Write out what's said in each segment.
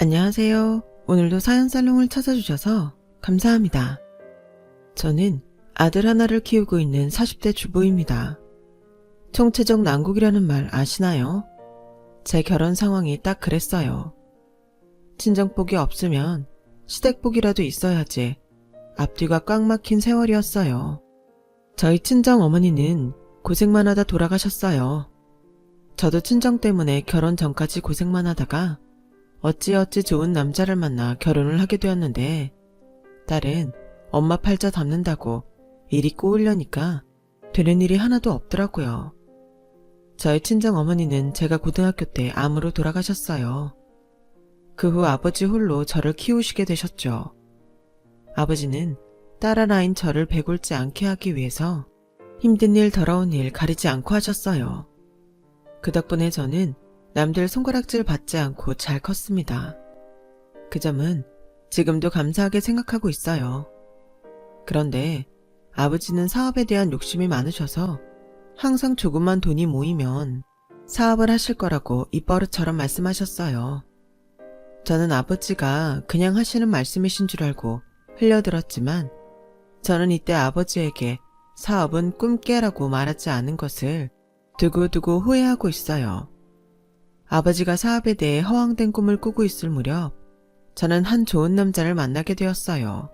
안녕하세요. 오늘도 사연살롱을 찾아주셔서 감사합니다. 저는 아들 하나를 키우고 있는 40대 주부입니다. 총체적 난국이라는 말 아시나요? 제 결혼 상황이 딱 그랬어요. 친정복이 없으면 시댁복이라도 있어야지 앞뒤가 꽉 막힌 세월이었어요. 저희 친정 어머니는 고생만 하다 돌아가셨어요. 저도 친정 때문에 결혼 전까지 고생만 하다가 어찌어찌 좋은 남자를 만나 결혼을 하게 되었는데 딸은 엄마 팔자 담는다고 일이 꼬으려니까 되는 일이 하나도 없더라고요. 저희 친정 어머니는 제가 고등학교 때 암으로 돌아가셨어요. 그 후 아버지 홀로 저를 키우시게 되셨죠. 아버지는 딸 하나인 저를 배골지 않게 하기 위해서 힘든 일 더러운 일 가리지 않고 하셨어요. 그 덕분에 저는 남들 손가락질 받지 않고 잘 컸습니다. 그 점은 지금도 감사하게 생각하고 있어요. 그런데 아버지는 사업에 대한 욕심이 많으셔서 항상 조금만 돈이 모이면 사업을 하실 거라고 입버릇처럼 말씀하셨어요. 저는 아버지가 그냥 하시는 말씀이신 줄 알고 흘려들었지만 저는 이때 아버지에게 사업은 꿈깨라고 말하지 않은 것을 두고두고 후회하고 있어요. 아버지가 사업에 대해 허황된 꿈을 꾸고 있을 무렵 저는 한 좋은 남자를 만나게 되었어요.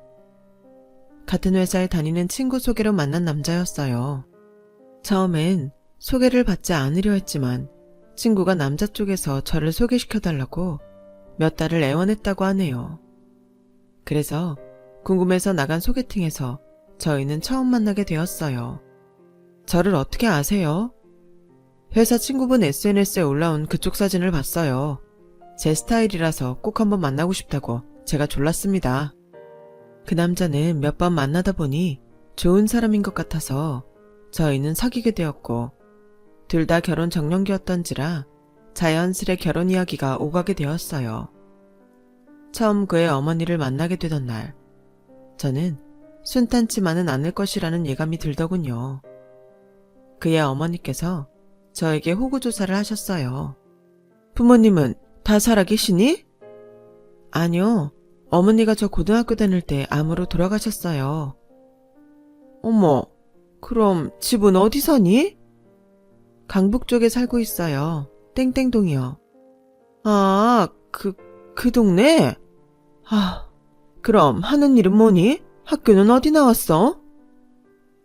같은 회사에 다니는 친구 소개로 만난 남자였어요. 처음엔 소개를 받지 않으려 했지만 친구가 남자 쪽에서 저를 소개시켜달라고 몇 달을 애원했다고 하네요. 그래서 궁금해서 나간 소개팅에서 저희는 처음 만나게 되었어요. 저를 어떻게 아세요? 회사 친구분 SNS에 올라온 그쪽 사진을 봤어요. 제 스타일이라서 꼭 한번 만나고 싶다고 제가 졸랐습니다. 그 남자는 몇 번 만나다 보니 좋은 사람인 것 같아서 저희는 사귀게 되었고 둘 다 결혼 정년기였던지라 자연스레 결혼 이야기가 오가게 되었어요. 처음 그의 어머니를 만나게 되던 날 저는 순탄치만은 않을 것이라는 예감이 들더군요. 그의 어머니께서 저에게 호구조사를 하셨어요. 부모님은 다 살아계시니? 아니요. 어머니가 저 고등학교 다닐 때 암으로 돌아가셨어요. 어머, 그럼 집은 어디 사니? 강북 쪽에 살고 있어요. 땡땡동이요. 아, 그 동네? 아, 그럼 하는 일은 뭐니? 학교는 어디 나왔어?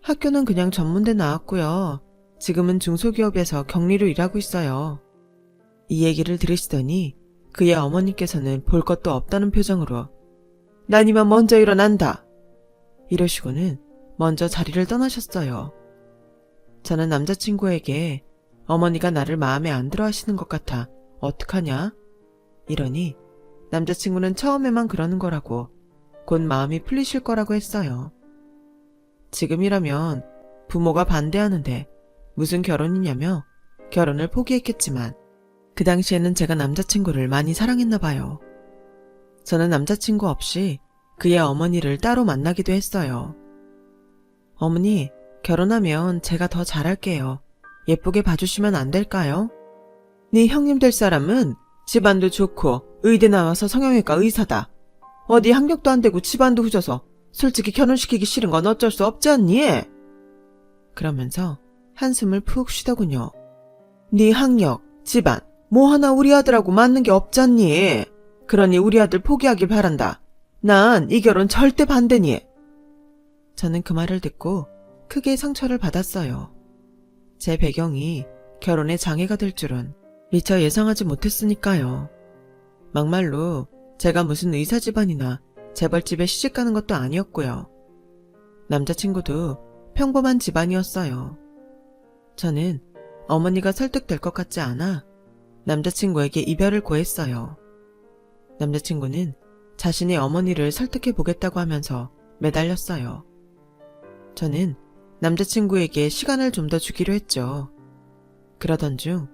학교는 그냥 전문대 나왔고요. 지금은 중소기업에서 격리로 일하고 있어요. 이 얘기를 들으시더니 그의 어머니께서는 볼 것도 없다는 표정으로 난 이만 먼저 일어난다. 이러시고는 먼저 자리를 떠나셨어요. 저는 남자친구에게 어머니가 나를 마음에 안 들어 하시는 것 같아 어떡하냐? 이러니 남자친구는 처음에만 그러는 거라고 곧 마음이 풀리실 거라고 했어요. 지금이라면 부모가 반대하는데 무슨 결혼이냐며 결혼을 포기했겠지만 그 당시에는 제가 남자친구를 많이 사랑했나 봐요. 저는 남자친구 없이 그의 어머니를 따로 만나기도 했어요. 어머니, 결혼하면 제가 더 잘할게요. 예쁘게 봐주시면 안 될까요? 네 형님 될 사람은 집안도 좋고 의대 나와서 성형외과 의사다. 어디 학력도 안 되고 집안도 후져서 솔직히 결혼시키기 싫은 건 어쩔 수 없지 않니? 그러면서 한숨을 푹 쉬더군요. 네 학력, 집안, 뭐 하나 우리 아들하고 맞는 게 없잖니. 그러니 우리 아들 포기하길 바란다. 난 이 결혼 절대 반대니. 저는 그 말을 듣고 크게 상처를 받았어요. 제 배경이 결혼에 장애가 될 줄은 미처 예상하지 못했으니까요. 막말로 제가 무슨 의사 집안이나 재벌집에 시집가는 것도 아니었고요. 남자친구도 평범한 집안이었어요. 저는 어머니가 설득될 것 같지 않아 남자친구에게 이별을 고했어요. 남자친구는 자신의 어머니를 설득해 보겠다고 하면서 매달렸어요. 저는 남자친구에게 시간을 좀 더 주기로 했죠. 그러던 중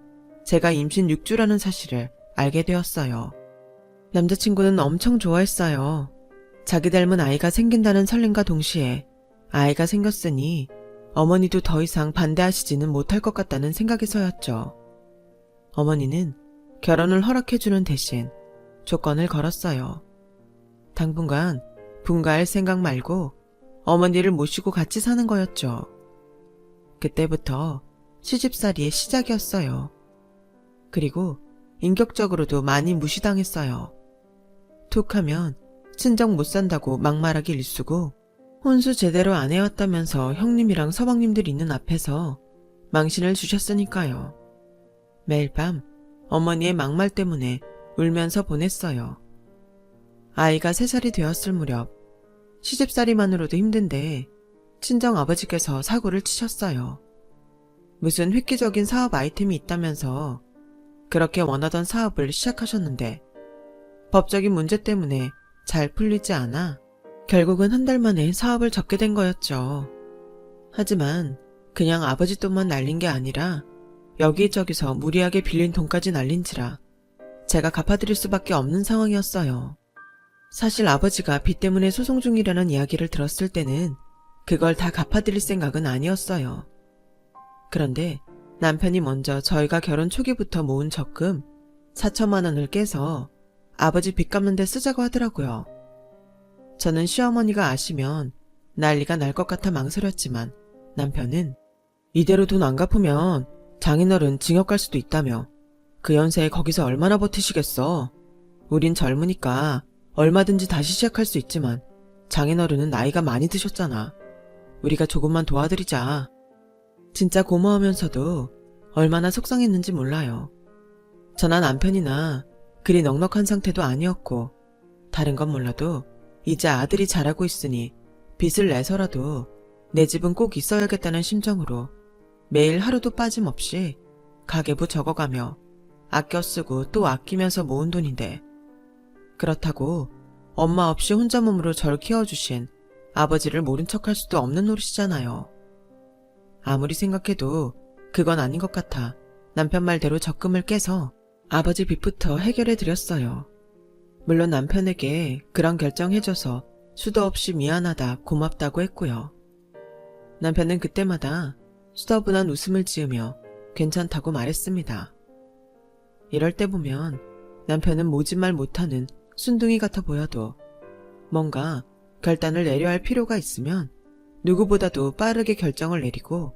제가 임신 6주라는 사실을 알게 되었어요. 남자친구는 엄청 좋아했어요. 자기 닮은 아이가 생긴다는 설렘과 동시에 아이가 생겼으니 어머니도 더 이상 반대하시지는 못할 것 같다는 생각에서였죠. 어머니는 결혼을 허락해주는 대신 조건을 걸었어요. 당분간 분가할 생각 말고 어머니를 모시고 같이 사는 거였죠. 그때부터 시집살이의 시작이었어요. 그리고 인격적으로도 많이 무시당했어요. 툭하면 친정 못 산다고 막말하기 일쑤고 혼수 제대로 안 해왔다면서 형님이랑 서방님들 있는 앞에서 망신을 주셨으니까요. 매일 밤 어머니의 막말 때문에 울면서 보냈어요. 아이가 3살이 되었을 무렵 시집살이만으로도 힘든데 친정 아버지께서 사고를 치셨어요. 무슨 획기적인 사업 아이템이 있다면서 그렇게 원하던 사업을 시작하셨는데 법적인 문제 때문에 잘 풀리지 않아 결국은 한 달 만에 사업을 접게 된 거였죠. 하지만 그냥 아버지 돈만 날린 게 아니라 여기저기서 무리하게 빌린 돈까지 날린지라 제가 갚아드릴 수밖에 없는 상황이었어요. 사실 아버지가 빚 때문에 소송 중이라는 이야기를 들었을 때는 그걸 다 갚아드릴 생각은 아니었어요. 그런데 남편이 먼저 저희가 결혼 초기부터 모은 적금 4천만 원을 깨서 아버지 빚 갚는 데 쓰자고 하더라고요. 저는 시어머니가 아시면 난리가 날 것 같아 망설였지만 남편은 이대로 돈 안 갚으면 장인어른 징역 갈 수도 있다며 그 연세에 거기서 얼마나 버티시겠어. 우린 젊으니까 얼마든지 다시 시작할 수 있지만 장인어른은 나이가 많이 드셨잖아. 우리가 조금만 도와드리자. 진짜 고마우면서도 얼마나 속상했는지 몰라요. 저나 남편이나 그리 넉넉한 상태도 아니었고 다른 건 몰라도 이제 아들이 자라고 있으니 빚을 내서라도 내 집은 꼭 있어야겠다는 심정으로 매일 하루도 빠짐없이 가계부 적어가며 아껴 쓰고 또 아끼면서 모은 돈인데 그렇다고 엄마 없이 혼자 몸으로 절 키워주신 아버지를 모른 척할 수도 없는 노릇이잖아요. 아무리 생각해도 그건 아닌 것 같아 남편 말대로 적금을 깨서 아버지 빚부터 해결해 드렸어요. 물론 남편에게 그런 결정해줘서 수도 없이 미안하다 고맙다고 했고요. 남편은 그때마다 수더분한 웃음을 지으며 괜찮다고 말했습니다. 이럴 때 보면 남편은 모진말 못하는 순둥이 같아 보여도 뭔가 결단을 내려야 할 필요가 있으면 누구보다도 빠르게 결정을 내리고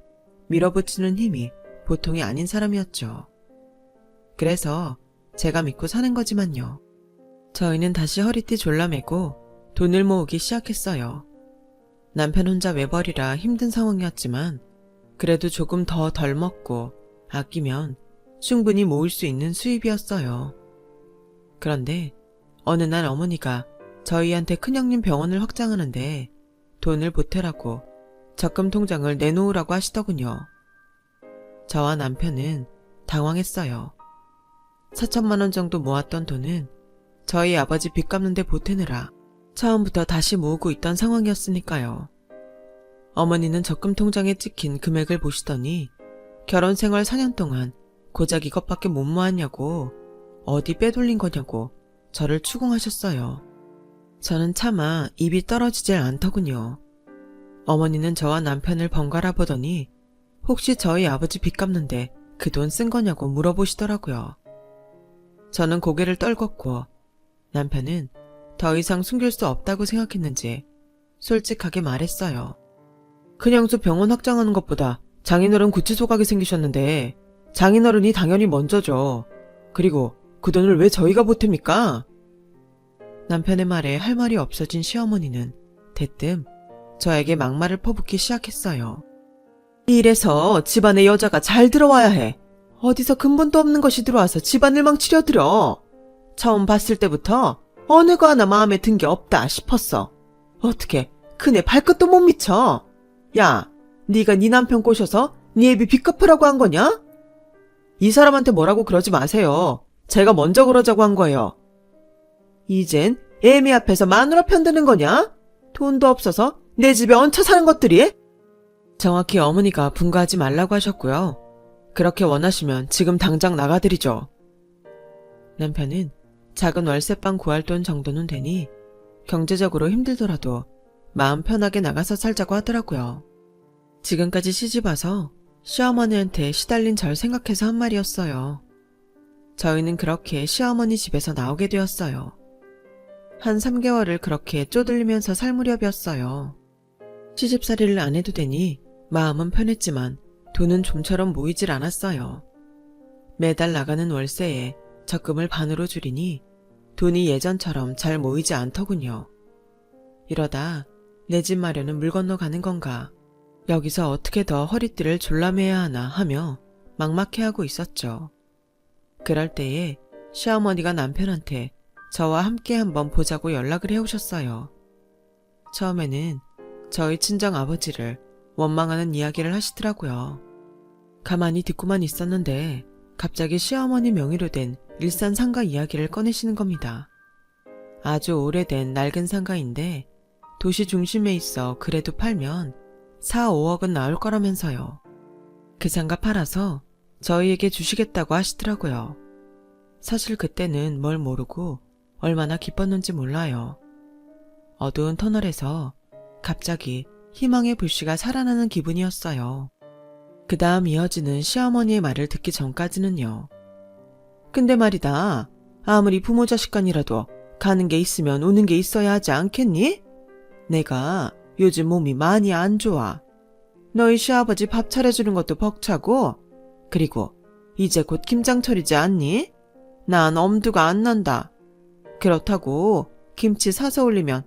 밀어붙이는 힘이 보통이 아닌 사람이었죠. 그래서 제가 믿고 사는 거지만요. 저희는 다시 허리띠 졸라매고 돈을 모으기 시작했어요. 남편 혼자 외벌이라 힘든 상황이었지만 그래도 조금 더 덜 먹고 아끼면 충분히 모을 수 있는 수입이었어요. 그런데 어느 날 어머니가 저희한테 큰형님 병원을 확장하는데 돈을 보태라고 적금 통장을 내놓으라고 하시더군요. 저와 남편은 당황했어요. 4천만 원 정도 모았던 돈은 저희 아버지 빚 갚는 데 보태느라 처음부터 다시 모으고 있던 상황이었으니까요. 어머니는 적금 통장에 찍힌 금액을 보시더니 결혼 생활 4년 동안 고작 이것밖에 못 모았냐고 어디 빼돌린 거냐고 저를 추궁하셨어요. 저는 차마 입이 떨어지질 않더군요. 어머니는 저와 남편을 번갈아 보더니 혹시 저희 아버지 빚 갚는데 그 돈 쓴 거냐고 물어보시더라고요. 저는 고개를 떨궜고 남편은 더 이상 숨길 수 없다고 생각했는지 솔직하게 말했어요. 큰형수 병원 확장하는 것보다 장인어른 구치소 가게 생기셨는데 장인어른이 당연히 먼저죠. 그리고 그 돈을 왜 저희가 보탭니까? 남편의 말에 할 말이 없어진 시어머니는 대뜸 저에게 막말을 퍼붓기 시작했어요. 이래서 집안에 여자가 잘 들어와야 해. 어디서 근본도 없는 것이 들어와서 집안을 망치려들어. 처음 봤을 때부터 어느 거 하나 마음에 든 게 없다 싶었어. 어떻게 그네 발끝도 못 미쳐. 야, 네가 네 남편 꼬셔서 네 애비 빚 갚으라고 한 거냐? 이 사람한테 뭐라고 그러지 마세요. 제가 먼저 그러자고 한 거예요. 이젠 애미 앞에서 마누라 편드는 거냐? 돈도 없어서 내 집에 얹혀 사는 것들이? 정확히 어머니가 분가하지 말라고 하셨고요. 그렇게 원하시면 지금 당장 나가드리죠. 남편은 작은 월세방 구할 돈 정도는 되니 경제적으로 힘들더라도 마음 편하게 나가서 살자고 하더라고요. 지금까지 시집와서 시어머니한테 시달린 절 생각해서 한 말이었어요. 저희는 그렇게 시어머니 집에서 나오게 되었어요. 한 3개월을 그렇게 쪼들리면서 살 무렵이었어요. 시집살이를 안 해도 되니 마음은 편했지만 돈은 좀처럼 모이질 않았어요. 매달 나가는 월세에 적금을 반으로 줄이니 돈이 예전처럼 잘 모이지 않더군요. 이러다 내 집 마련은 물 건너가는 건가, 여기서 어떻게 더 허리띠를 졸라매야 하나 하며 막막해하고 있었죠. 그럴 때에 시어머니가 남편한테 저와 함께 한번 보자고 연락을 해오셨어요. 처음에는 저희 친정 아버지를 원망하는 이야기를 하시더라고요. 가만히 듣고만 있었는데 갑자기 시어머니 명의로 된 일산 상가 이야기를 꺼내시는 겁니다. 아주 오래된 낡은 상가인데 도시 중심에 있어 그래도 팔면 4, 5억은 나올 거라면서요. 그 상가 팔아서 저희에게 주시겠다고 하시더라고요. 사실 그때는 뭘 모르고 얼마나 기뻤는지 몰라요. 어두운 터널에서 갑자기 희망의 불씨가 살아나는 기분이었어요. 그 다음 이어지는 시어머니의 말을 듣기 전까지는요. 근데 말이다, 아무리 부모 자식 간이라도 가는 게 있으면 오는 게 있어야 하지 않겠니? 내가 요즘 몸이 많이 안 좋아. 너희 시아버지 밥 차려주는 것도 벅차고, 그리고 이제 곧 김장철이지 않니? 난 엄두가 안 난다. 그렇다고 김치 사서 올리면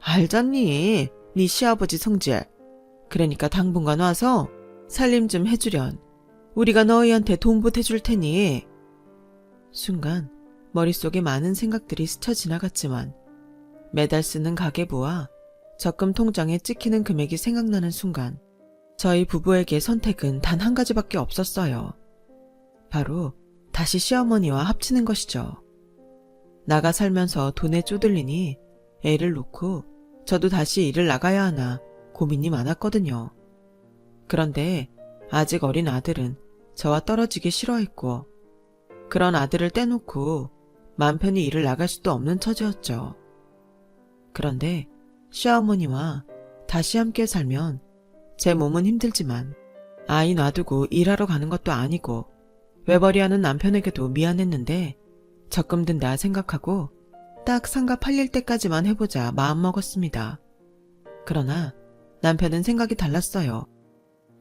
알잖니, 네 시아버지 성질. 그러니까 당분간 와서 살림 좀 해주련. 우리가 너희한테 돈 보태줄 테니. 순간 머릿속에 많은 생각들이 스쳐 지나갔지만 매달 쓰는 가계부와 적금 통장에 찍히는 금액이 생각나는 순간 저희 부부에게 선택은 단 한 가지밖에 없었어요. 바로 다시 시어머니와 합치는 것이죠. 나가 살면서 돈에 쪼들리니 애를 놓고 저도 다시 일을 나가야 하나 고민이 많았거든요. 그런데 아직 어린 아들은 저와 떨어지기 싫어했고, 그런 아들을 떼놓고 맘 편히 일을 나갈 수도 없는 처지였죠. 그런데 시어머니와 다시 함께 살면 제 몸은 힘들지만 아이 놔두고 일하러 가는 것도 아니고 외벌이하는 남편에게도 미안했는데 적금 든다 생각하고 딱 상가 팔릴 때까지만 해보자 마음먹었습니다. 그러나 남편은 생각이 달랐어요.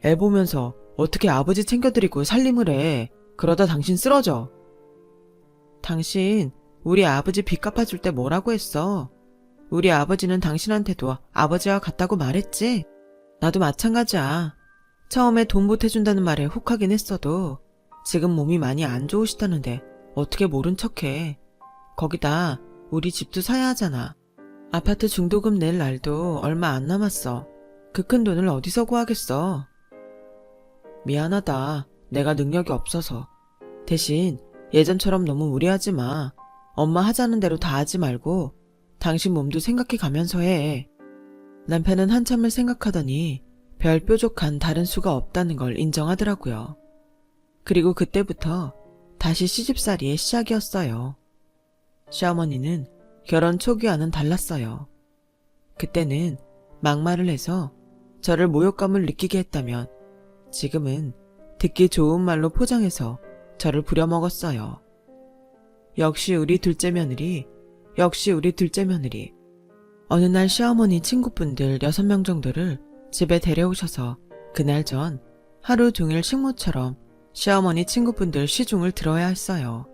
애 보면서 어떻게 아버지 챙겨드리고 살림을 해. 그러다 당신 쓰러져. 당신 우리 아버지 빚 갚아줄 때 뭐라고 했어? 우리 아버지는 당신한테도 아버지와 같다고 말했지? 나도 마찬가지야. 처음에 돈 보태준다는 말에 혹하긴 했어도 지금 몸이 많이 안 좋으시다는데 어떻게 모른 척해. 거기다 우리 집도 사야 하잖아. 아파트 중도금 낼 날도 얼마 안 남았어. 그 큰 돈을 어디서 구하겠어. 미안하다. 내가 능력이 없어서. 대신 예전처럼 너무 무리하지 마. 엄마 하자는 대로 다 하지 말고 당신 몸도 생각해 가면서 해. 남편은 한참을 생각하더니 별 뾰족한 다른 수가 없다는 걸 인정하더라고요. 그리고 그때부터 다시 시집살이의 시작이었어요. 시어머니는 결혼 초기와는 달랐어요. 그때는 막말을 해서 저를 모욕감을 느끼게 했다면 지금은 듣기 좋은 말로 포장해서 저를 부려먹었어요. 역시 우리 둘째 며느리, 역시 우리 둘째 며느리. 어느 날 시어머니 친구분들 6명 정도를 집에 데려오셔서 그날 전 하루 종일 식모처럼 시어머니 친구분들 시중을 들어야 했어요.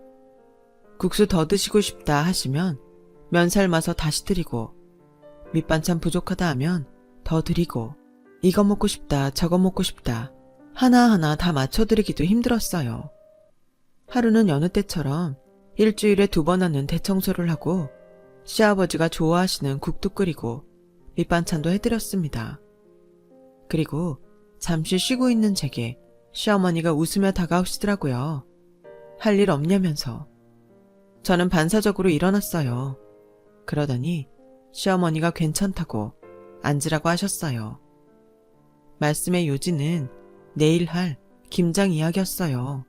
국수 더 드시고 싶다 하시면 면 삶아서 다시 드리고, 밑반찬 부족하다 하면 더 드리고, 이거 먹고 싶다 저거 먹고 싶다 하나하나 다 맞춰드리기도 힘들었어요. 하루는 여느 때처럼 일주일에 2번 하는 대청소를 하고 시아버지가 좋아하시는 국도 끓이고 밑반찬도 해드렸습니다. 그리고 잠시 쉬고 있는 제게 시어머니가 웃으며 다가오시더라고요. 할 일 없냐면서. 저는 반사적으로 일어났어요. 그러더니 시어머니가 괜찮다고 앉으라고 하셨어요. 말씀의 요지는 내일 할 김장 이야기였어요.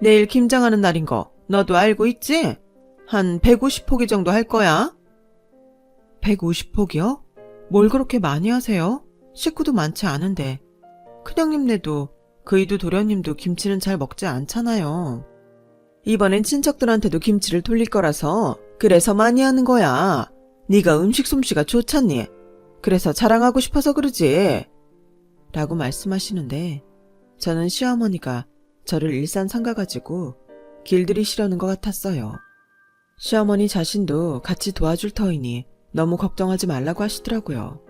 내일 김장하는 날인 거 너도 알고 있지? 한 150포기 정도 할 거야. 150포기요? 뭘 그렇게 많이 하세요? 식구도 많지 않은데. 큰형님네도 그이도 도련님도 김치는 잘 먹지 않잖아요. 이번엔 친척들한테도 김치를 돌릴 거라서 그래서 많이 하는 거야. 네가 음식 솜씨가 좋잖니. 그래서 자랑하고 싶어서 그러지. 라고 말씀하시는데 저는 시어머니가 저를 일산 삼가가지고 길들이시려는 것 같았어요. 시어머니 자신도 같이 도와줄 터이니 너무 걱정하지 말라고 하시더라고요.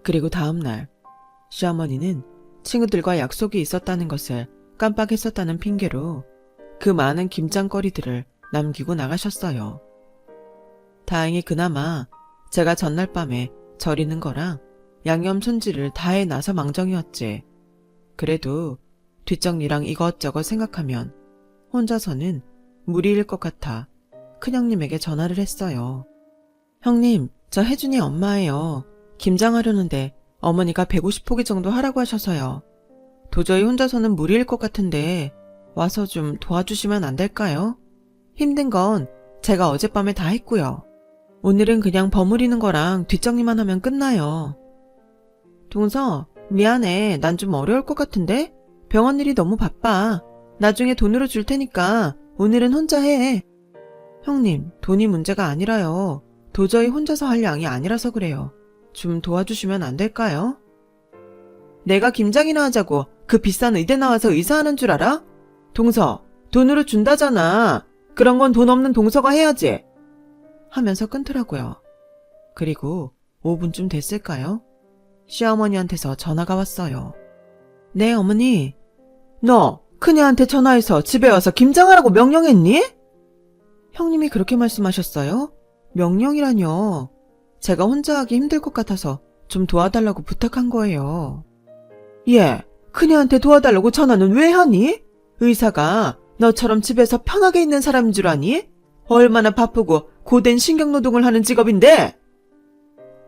그리고 다음날 시어머니는 친구들과 약속이 있었다는 것을 깜빡했었다는 핑계로 그 많은 김장거리들을 남기고 나가셨어요. 다행히 그나마 제가 전날 밤에 절이는 거랑 양념 손질을 다 해놔서 망정이었지. 그래도 뒷정리랑 이것저것 생각하면 혼자서는 무리일 것 같아 큰형님에게 전화를 했어요. 형님, 저 혜준이 엄마예요. 김장하려는데 어머니가 150포기 정도 하라고 하셔서요. 도저히 혼자서는 무리일 것 같은데 와서 좀 도와주시면 안 될까요? 힘든 건 제가 어젯밤에 다 했고요. 오늘은 그냥 버무리는 거랑 뒷정리만 하면 끝나요. 동서, 미안해. 난 좀 어려울 것 같은데? 병원 일이 너무 바빠. 나중에 돈으로 줄 테니까 오늘은 혼자 해. 형님, 돈이 문제가 아니라요. 도저히 혼자서 할 양이 아니라서 그래요. 좀 도와주시면 안 될까요? 내가 김장이나 하자고 그 비싼 의대 나와서 의사하는 줄 알아? 동서, 돈으로 준다잖아. 그런 건 돈 없는 동서가 해야지. 하면서 끊더라고요. 그리고 5분쯤 됐을까요? 시어머니한테서 전화가 왔어요. 네, 어머니. 너 큰애한테 전화해서 집에 와서 김장하라고 명령했니? 형님이 그렇게 말씀하셨어요? 명령이라뇨. 제가 혼자 하기 힘들 것 같아서 좀 도와달라고 부탁한 거예요. 예, 큰애한테 도와달라고 전화는 왜 하니? 의사가 너처럼 집에서 편하게 있는 사람인 줄 아니? 얼마나 바쁘고 고된 신경노동을 하는 직업인데?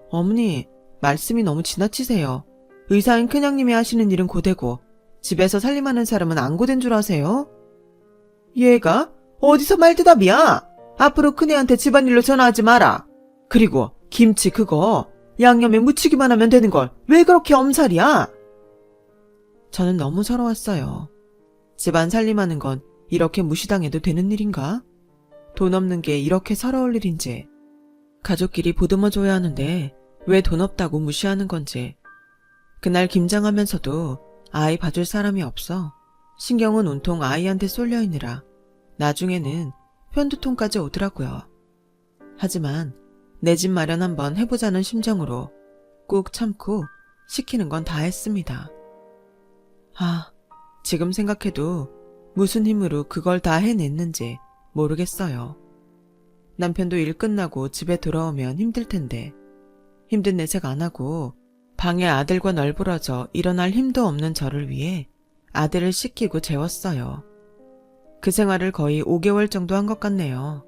어머니, 말씀이 너무 지나치세요. 의사인 큰형님이 하시는 일은 고되고 집에서 살림하는 사람은 안 고된 줄 아세요? 얘가 어디서 말대답이야? 앞으로 큰애한테 집안일로 전화하지 마라. 그리고 김치 그거 양념에 묻히기만 하면 되는 걸 왜 그렇게 엄살이야? 저는 너무 서러웠어요. 집안 살림하는 건 이렇게 무시당해도 되는 일인가? 돈 없는 게 이렇게 서러울 일인지, 가족끼리 보듬어줘야 하는데 왜 돈 없다고 무시하는 건지. 그날 김장하면서도 아이 봐줄 사람이 없어 신경은 온통 아이한테 쏠려있느라 나중에는 편두통까지 오더라고요. 하지만 내 집 마련 한번 해보자는 심정으로 꾹 참고 시키는 건 다 했습니다. 지금 생각해도 무슨 힘으로 그걸 다 해냈는지 모르겠어요. 남편도 일 끝나고 집에 돌아오면 힘들 텐데 힘든 내색 안 하고 방에 아들과 널브러져 일어날 힘도 없는 저를 위해 아들을 씻기고 재웠어요. 그 생활을 거의 5개월 정도 한 것 같네요.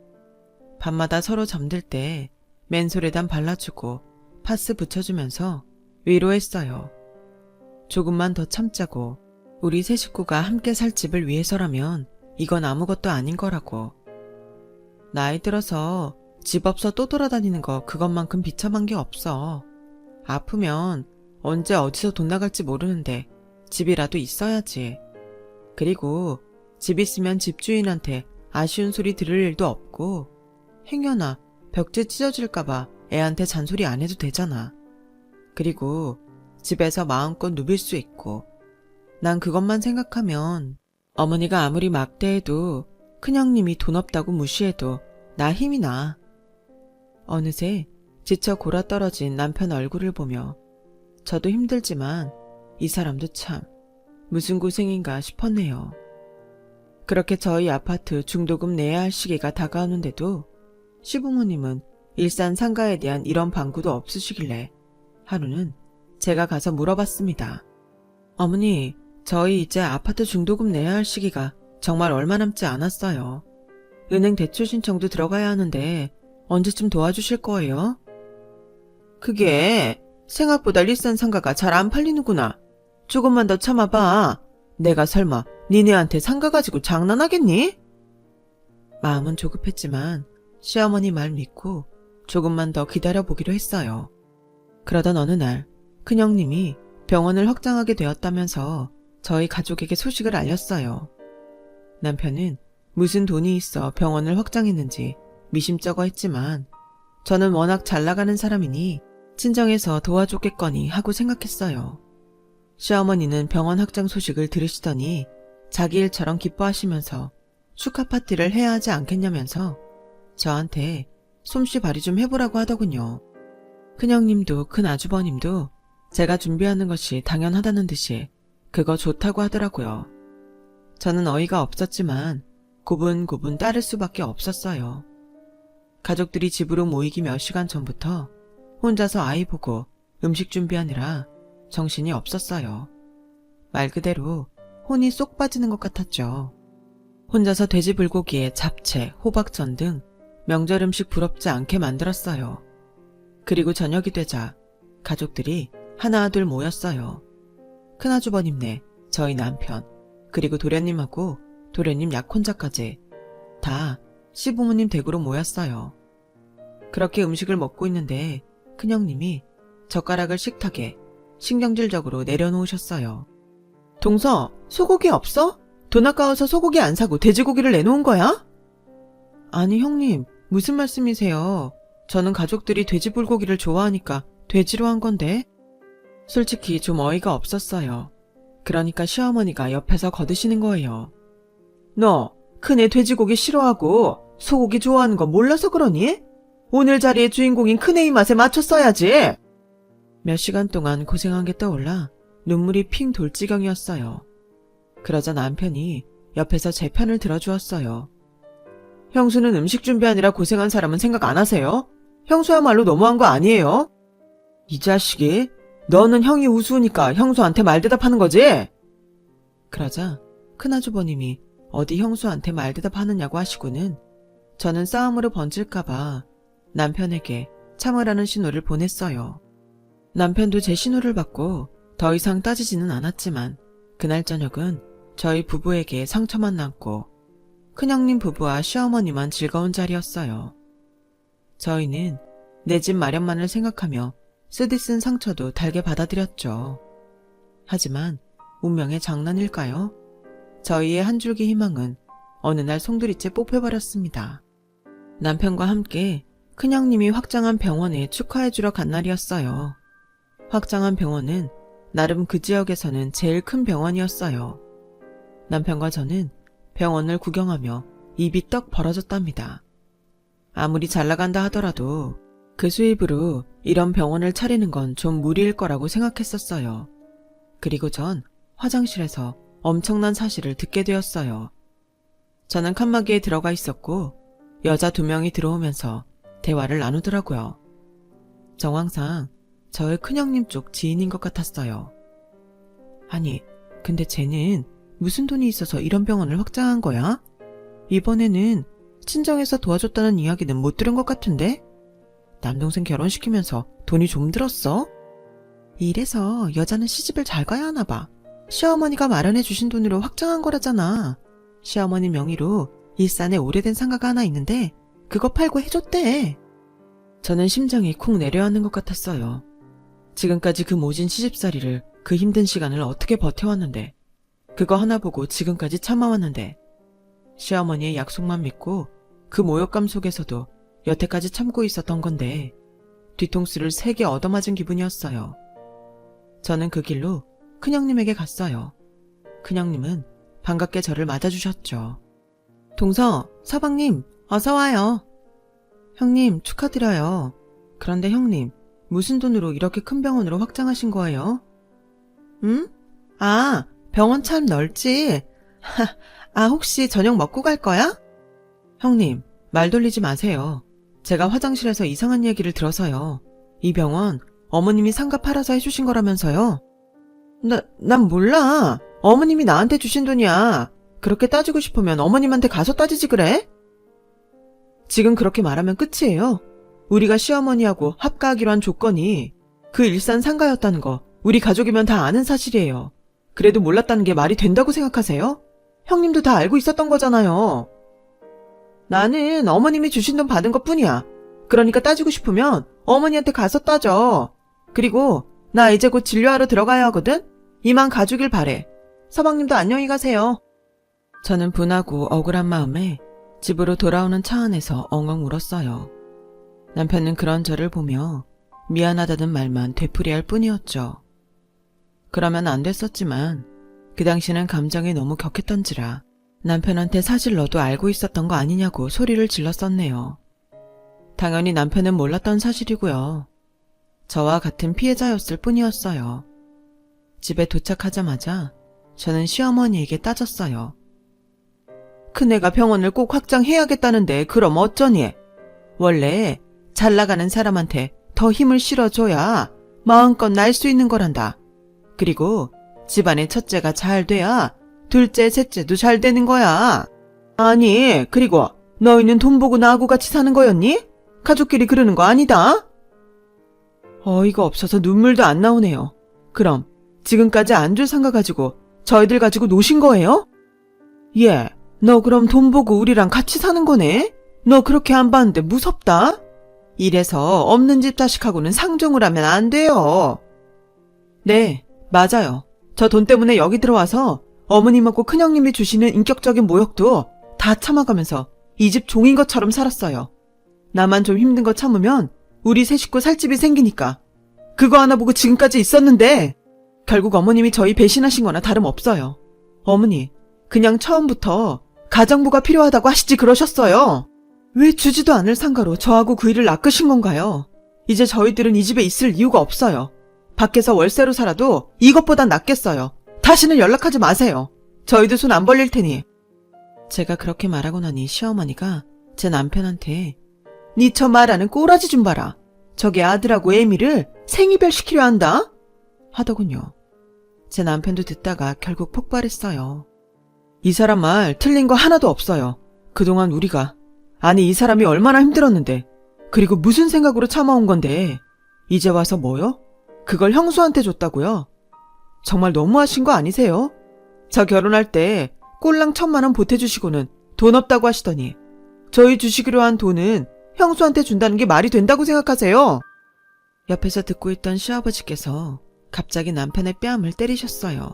밤마다 서로 잠들 때 맨솔에단 발라주고 파스 붙여주면서 위로했어요. 조금만 더 참자고, 우리 세 식구가 함께 살 집을 위해서라면 이건 아무것도 아닌 거라고. 나이 들어서 집 없어 또 돌아다니는 거 그것만큼 비참한 게 없어. 아프면 언제 어디서 돈 나갈지 모르는데 집이라도 있어야지. 그리고 집 있으면 집주인한테 아쉬운 소리 들을 일도 없고, 행여나 벽지 찢어질까봐 애한테 잔소리 안 해도 되잖아. 그리고 집에서 마음껏 누빌 수 있고. 난 그것만 생각하면 어머니가 아무리 막대해도 큰형님이 돈 없다고 무시해도 나 힘이 나. 어느새 지쳐 골아떨어진 남편 얼굴을 보며 저도 힘들지만 이 사람도 참 무슨 고생인가 싶었네요. 그렇게 저희 아파트 중도금 내야 할 시기가 다가오는데도 시부모님은 일산 상가에 대한 이런 방구도 없으시길래 하루는 제가 가서 물어봤습니다. 어머니, 저희 이제 아파트 중도금 내야 할 시기가 정말 얼마 남지 않았어요. 은행 대출 신청도 들어가야 하는데 언제쯤 도와주실 거예요? 그게 생각보다 일산 상가가 잘 안 팔리는구나. 조금만 더 참아봐. 내가 설마 니네한테 상가 가지고 장난하겠니? 마음은 조급했지만 시어머니 말 믿고 조금만 더 기다려보기로 했어요. 그러던 어느 날 큰형님이 병원을 확장하게 되었다면서 저희 가족에게 소식을 알렸어요. 남편은 무슨 돈이 있어 병원을 확장했는지 미심쩍어 했지만 저는 워낙 잘 나가는 사람이니 친정에서 도와줬겠거니 하고 생각했어요. 시어머니는 병원 확장 소식을 들으시더니 자기 일처럼 기뻐하시면서 축하 파티를 해야 하지 않겠냐면서 저한테 솜씨 발휘 좀 해보라고 하더군요. 큰형님도 큰아주버님도 제가 준비하는 것이 당연하다는 듯이 그거 좋다고 하더라고요. 저는 어이가 없었지만 고분고분 따를 수밖에 없었어요. 가족들이 집으로 모이기 몇 시간 전부터 혼자서 아이 보고 음식 준비하느라 정신이 없었어요. 말 그대로 혼이 쏙 빠지는 것 같았죠. 혼자서 돼지 불고기에 잡채, 호박전 등 명절 음식 부럽지 않게 만들었어요. 그리고 저녁이 되자 가족들이 하나 둘 모였어요. 큰아주버님네, 저희 남편, 그리고 도련님하고 도련님 약혼자까지 다 시부모님 댁으로 모였어요. 그렇게 음식을 먹고 있는데 큰형님이 젓가락을 식탁에 신경질적으로 내려놓으셨어요. 동서, 소고기 없어? 돈 아까워서 소고기 안 사고 돼지고기를 내놓은 거야? 아니 형님, 무슨 말씀이세요? 저는 가족들이 돼지 불고기를 좋아하니까 돼지로 한 건데. 솔직히 좀 어이가 없었어요. 그러니까 시어머니가 옆에서 거드시는 거예요. 너 큰애 돼지고기 싫어하고 소고기 좋아하는 거 몰라서 그러니? 오늘 자리의 주인공인 큰애 입맛에 맞췄어야지. 몇 시간 동안 고생한 게 떠올라 눈물이 핑 돌 지경이었어요. 그러자 남편이 옆에서 제 편을 들어주었어요. 형수는 음식 준비하느라 고생한 사람은 생각 안 하세요? 형수야말로 너무한 거 아니에요? 이 자식이, 너는 형이 우스우니까 형수한테 말대답하는 거지? 그러자 큰아주버님이 어디 형수한테 말대답하느냐고 하시고는 저는 싸움으로 번질까봐 남편에게 참으라는 신호를 보냈어요. 남편도 제 신호를 받고 더 이상 따지지는 않았지만 그날 저녁은 저희 부부에게 상처만 남고 큰형님 부부와 시어머니만 즐거운 자리였어요. 저희는 내 집 마련만을 생각하며 쓰디쓴 상처도 달게 받아들였죠. 하지만 운명의 장난일까요? 저희의 한 줄기 희망은 어느 날 송두리째 뽑혀버렸습니다. 남편과 함께 큰형님이 확장한 병원에 축하해주러 간 날이었어요. 확장한 병원은 나름 그 지역에서는 제일 큰 병원이었어요. 남편과 저는 병원을 구경하며 입이 떡 벌어졌답니다. 아무리 잘 나간다 하더라도 그 수입으로 이런 병원을 차리는 건 좀 무리일 거라고 생각했었어요. 그리고 전 화장실에서 엄청난 사실을 듣게 되었어요. 저는 칸막이에 들어가 있었고 여자 2명이 들어오면서 대화를 나누더라고요. 정황상 저의 큰형님 쪽 지인인 것 같았어요. 아니, 근데 쟤는 무슨 돈이 있어서 이런 병원을 확장한 거야? 이번에는 친정에서 도와줬다는 이야기는 못 들은 것 같은데? 남동생 결혼시키면서 돈이 좀 들었어? 이래서 여자는 시집을 잘 가야 하나 봐. 시어머니가 마련해 주신 돈으로 확장한 거라잖아. 시어머니 명의로 일산에 오래된 상가가 하나 있는데 그거 팔고 해줬대. 저는 심장이 쿵 내려앉는 것 같았어요. 지금까지 그 모진 시집살이를, 그 힘든 시간을 어떻게 버텨왔는데, 그거 하나 보고 지금까지 참아왔는데, 시어머니의 약속만 믿고 그 모욕감 속에서도 여태까지 참고 있었던 건데 뒤통수를 3개 얻어맞은 기분이었어요. 저는 그 길로 큰형님에게 갔어요. 큰형님은 반갑게 저를 맞아주셨죠. 동서, 서방님, 어서 와요. 형님, 축하드려요. 그런데 형님, 무슨 돈으로 이렇게 큰 병원으로 확장하신 거예요? 응? 아, 병원 참 넓지. 아, 혹시 저녁 먹고 갈 거야? 형님, 말 돌리지 마세요. 제가 화장실에서 이상한 얘기를 들어서요. 이 병원 어머님이 상가 팔아서 해주신 거라면서요. 난 몰라. 어머님이 나한테 주신 돈이야. 그렇게 따지고 싶으면 어머님한테 가서 따지지 그래? 지금 그렇게 말하면 끝이에요. 우리가 시어머니하고 합가하기로 한 조건이 그 일산 상가였다는 거 우리 가족이면 다 아는 사실이에요. 그래도 몰랐다는 게 말이 된다고 생각하세요? 형님도 다 알고 있었던 거잖아요. 나는 어머님이 주신 돈 받은 것 뿐이야. 그러니까 따지고 싶으면 어머니한테 가서 따져. 그리고 나 이제 곧 진료하러 들어가야 하거든? 이만 가주길 바래. 서방님도 안녕히 가세요. 저는 분하고 억울한 마음에 집으로 돌아오는 차 안에서 엉엉 울었어요. 남편은 그런 저를 보며 미안하다는 말만 되풀이할 뿐이었죠. 그러면 안 됐었지만 그 당시는 감정이 너무 격했던지라 남편한테 사실 너도 알고 있었던 거 아니냐고 소리를 질렀었네요. 당연히 남편은 몰랐던 사실이고요. 저와 같은 피해자였을 뿐이었어요. 집에 도착하자마자 저는 시어머니에게 따졌어요. 큰애가 병원을 꼭 확장해야겠다는데 그럼 어쩌니? 원래 잘 나가는 사람한테 더 힘을 실어줘야 마음껏 날 수 있는 거란다. 그리고 집안의 첫째가 잘 돼야 둘째, 셋째도 잘 되는 거야. 아니, 그리고 너희는 돈 보고 나하고 같이 사는 거였니? 가족끼리 그러는 거 아니다? 어이가 없어서 눈물도 안 나오네요. 그럼 지금까지 안줄 삼가가지고 저희들 가지고 노신 거예요? 예, 너 그럼 돈 보고 우리랑 같이 사는 거네? 너 그렇게 안 봤는데 무섭다? 이래서 없는 집 자식하고는 상종을 하면 안 돼요. 네, 맞아요. 저 돈 때문에 여기 들어와서 어머님하고 큰형님이 주시는 인격적인 모욕도 다 참아가면서 이 집 종인 것처럼 살았어요. 나만 좀 힘든 거 참으면 우리 세 식구 살 집이 생기니까. 그거 하나 보고 지금까지 있었는데 결국 어머님이 저희 배신하신 거나 다름없어요. 어머니, 그냥 처음부터 가정부가 필요하다고 하시지 그러셨어요. 왜 주지도 않을 상가로 저하고 그 일을 낚으신 건가요? 이제 저희들은 이 집에 있을 이유가 없어요. 밖에서 월세로 살아도 이것보단 낫겠어요. 다시는 연락하지 마세요. 저희도 손 안 벌릴 테니. 제가 그렇게 말하고 나니 시어머니가 제 남편한테 니 저 말하는 꼬라지 좀 봐라. 저게 아들하고 애미를 생이별 시키려 한다? 하더군요. 제 남편도 듣다가 결국 폭발했어요. 이 사람 말 틀린 거 하나도 없어요. 그동안 우리가 아니 이 사람이 얼마나 힘들었는데 그리고 무슨 생각으로 참아온 건데 이제 와서 뭐요? 그걸 형수한테 줬다고요? 정말 너무하신 거 아니세요? 저 결혼할 때 꼴랑 1,000만 원 보태주시고는 돈 없다고 하시더니 저희 주시기로 한 돈은 형수한테 준다는 게 말이 된다고 생각하세요? 옆에서 듣고 있던 시아버지께서 갑자기 남편의 뺨을 때리셨어요.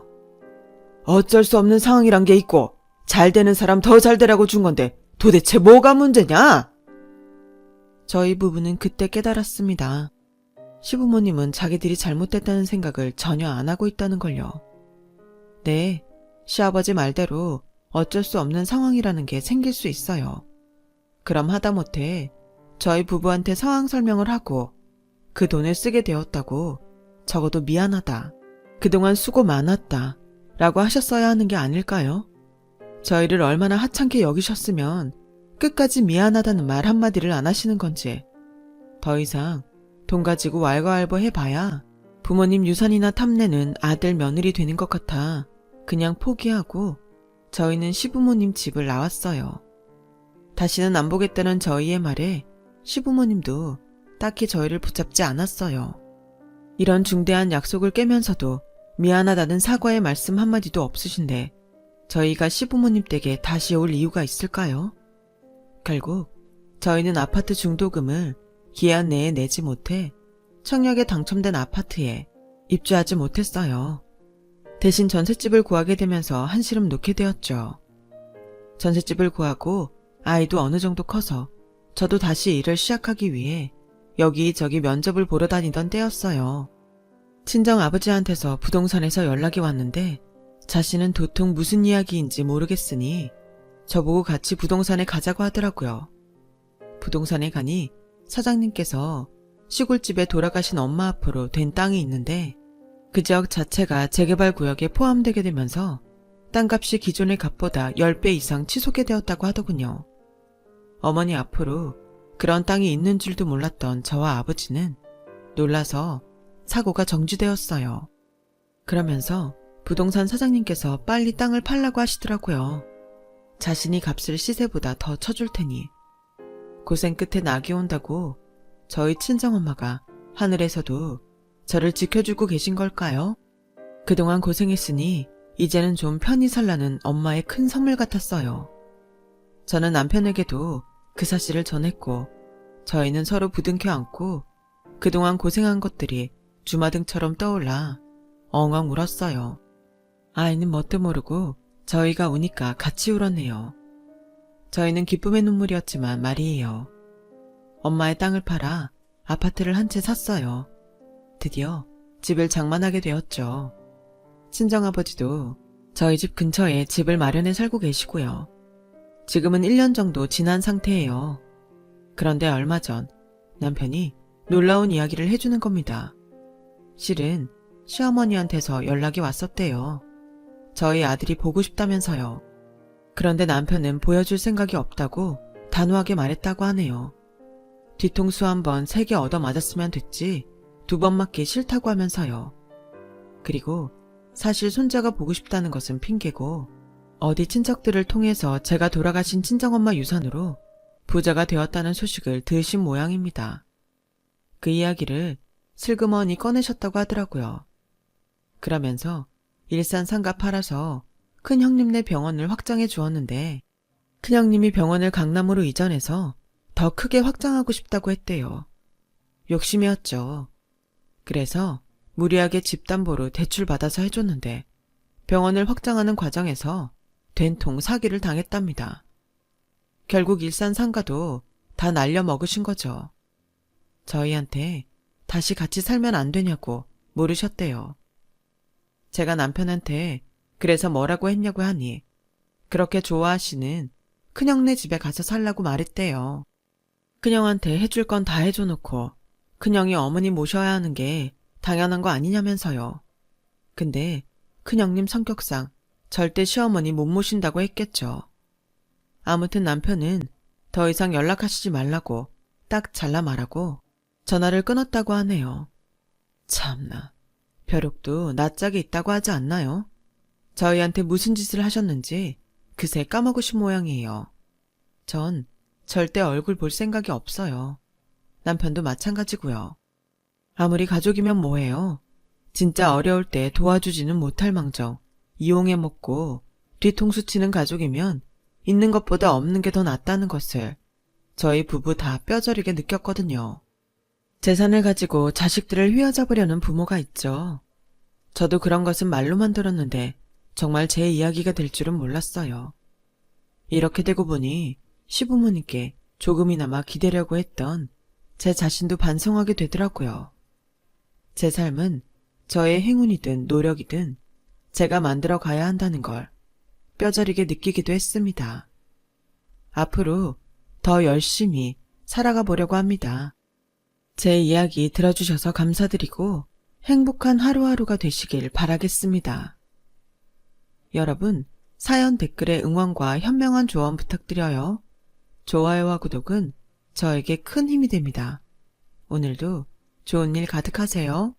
어쩔 수 없는 상황이란 게 있고 잘 되는 사람 더 잘 되라고 준 건데 도대체 뭐가 문제냐? 저희 부부는 그때 깨달았습니다. 시부모님은 자기들이 잘못됐다는 생각을 전혀 안 하고 있다는 걸요. 네, 시아버지 말대로 어쩔 수 없는 상황이라는 게 생길 수 있어요. 그럼 하다못해 저희 부부한테 상황 설명을 하고 그 돈을 쓰게 되었다고 적어도 미안하다, 그동안 수고 많았다 라고 하셨어야 하는 게 아닐까요? 저희를 얼마나 하찮게 여기셨으면 끝까지 미안하다는 말 한마디를 안 하시는 건지. 더 이상 돈 가지고 왈가왈부 해봐야 부모님 유산이나 탐내는 아들 며느리 되는 것 같아 그냥 포기하고 저희는 시부모님 집을 나왔어요. 다시는 안 보겠다는 저희의 말에 시부모님도 딱히 저희를 붙잡지 않았어요. 이런 중대한 약속을 깨면서도 미안하다는 사과의 말씀 한마디도 없으신데 저희가 시부모님 댁에 다시 올 이유가 있을까요? 결국 저희는 아파트 중도금을 기한 내에 내지 못해 청약에 당첨된 아파트에 입주하지 못했어요. 대신 전셋집을 구하게 되면서 한시름 놓게 되었죠. 전셋집을 구하고 아이도 어느 정도 커서 저도 다시 일을 시작하기 위해 여기저기 면접을 보러 다니던 때였어요. 친정 아버지한테서 부동산에서 연락이 왔는데 자신은 도통 무슨 이야기인지 모르겠으니 저보고 같이 부동산에 가자고 하더라고요. 부동산에 가니 사장님께서 시골집에 돌아가신 엄마 앞으로 된 땅이 있는데 그 지역 자체가 재개발 구역에 포함되게 되면서 땅값이 기존의 값보다 10배 이상 치솟게 되었다고 하더군요. 어머니 앞으로 그런 땅이 있는 줄도 몰랐던 저와 아버지는 놀라서 사고가 정지되었어요. 그러면서 부동산 사장님께서 빨리 땅을 팔라고 하시더라고요. 자신이 값을 시세보다 더 쳐줄 테니. 고생 끝에 낙이 온다고 저희 친정엄마가 하늘에서도 저를 지켜주고 계신 걸까요? 그동안 고생했으니 이제는 좀 편히 살라는 엄마의 큰 선물 같았어요. 저는 남편에게도 그 사실을 전했고 저희는 서로 부둥켜 안고 그동안 고생한 것들이 주마등처럼 떠올라 엉엉 울었어요. 아이는 뭣도 모르고 저희가 우니까 같이 울었네요. 저희는 기쁨의 눈물이었지만 말이에요. 엄마의 땅을 팔아 아파트를 한 채 샀어요. 드디어 집을 장만하게 되었죠. 친정아버지도 저희 집 근처에 집을 마련해 살고 계시고요. 지금은 1년 정도 지난 상태예요. 그런데 얼마 전 남편이 놀라운 이야기를 해주는 겁니다. 실은 시어머니한테서 연락이 왔었대요. 저희 아들이 보고 싶다면서요. 그런데 남편은 보여줄 생각이 없다고 단호하게 말했다고 하네요. 뒤통수 한 번 세게 얻어맞았으면 됐지 2번 맞기 싫다고 하면서요. 그리고 사실 손자가 보고 싶다는 것은 핑계고 어디 친척들을 통해서 제가 돌아가신 친정엄마 유산으로 부자가 되었다는 소식을 들으신 모양입니다. 그 이야기를 슬그머니 꺼내셨다고 하더라고요. 그러면서 일산 상가 팔아서 큰형님네 병원을 확장해 주었는데 큰형님이 병원을 강남으로 이전해서 더 크게 확장하고 싶다고 했대요. 욕심이었죠. 그래서 무리하게 집담보로 대출받아서 해줬는데 병원을 확장하는 과정에서 된통 사기를 당했답니다. 결국 일산 상가도 다 날려먹으신 거죠. 저희한테 다시 같이 살면 안 되냐고 물으셨대요. 제가 남편한테 그래서 뭐라고 했냐고 하니 그렇게 좋아하시는 큰형네 집에 가서 살라고 말했대요. 큰형한테 해줄 건 다 해줘놓고 큰형이 어머니 모셔야 하는 게 당연한 거 아니냐면서요. 근데 큰형님 성격상 절대 시어머니 못 모신다고 했겠죠. 아무튼 남편은 더 이상 연락하시지 말라고 딱 잘라 말하고 전화를 끊었다고 하네요. 참나, 벼룩도 낯짝이 있다고 하지 않나요? 저희한테 무슨 짓을 하셨는지 그새 까먹으신 모양이에요. 전 절대 얼굴 볼 생각이 없어요. 남편도 마찬가지고요. 아무리 가족이면 뭐해요. 진짜 어려울 때 도와주지는 못할 망정 이용해 먹고 뒤통수 치는 가족이면 있는 것보다 없는 게 더 낫다는 것을 저희 부부 다 뼈저리게 느꼈거든요. 재산을 가지고 자식들을 휘어잡으려는 부모가 있죠. 저도 그런 것은 말로만 들었는데 정말 제 이야기가 될 줄은 몰랐어요. 이렇게 되고 보니 시부모님께 조금이나마 기대려고 했던 제 자신도 반성하게 되더라고요. 제 삶은 저의 행운이든 노력이든 제가 만들어 가야 한다는 걸 뼈저리게 느끼기도 했습니다. 앞으로 더 열심히 살아가 보려고 합니다. 제 이야기 들어주셔서 감사드리고 행복한 하루하루가 되시길 바라겠습니다. 여러분, 사연 댓글에 응원과 현명한 조언 부탁드려요. 좋아요와 구독은 저에게 큰 힘이 됩니다. 오늘도 좋은 일 가득하세요.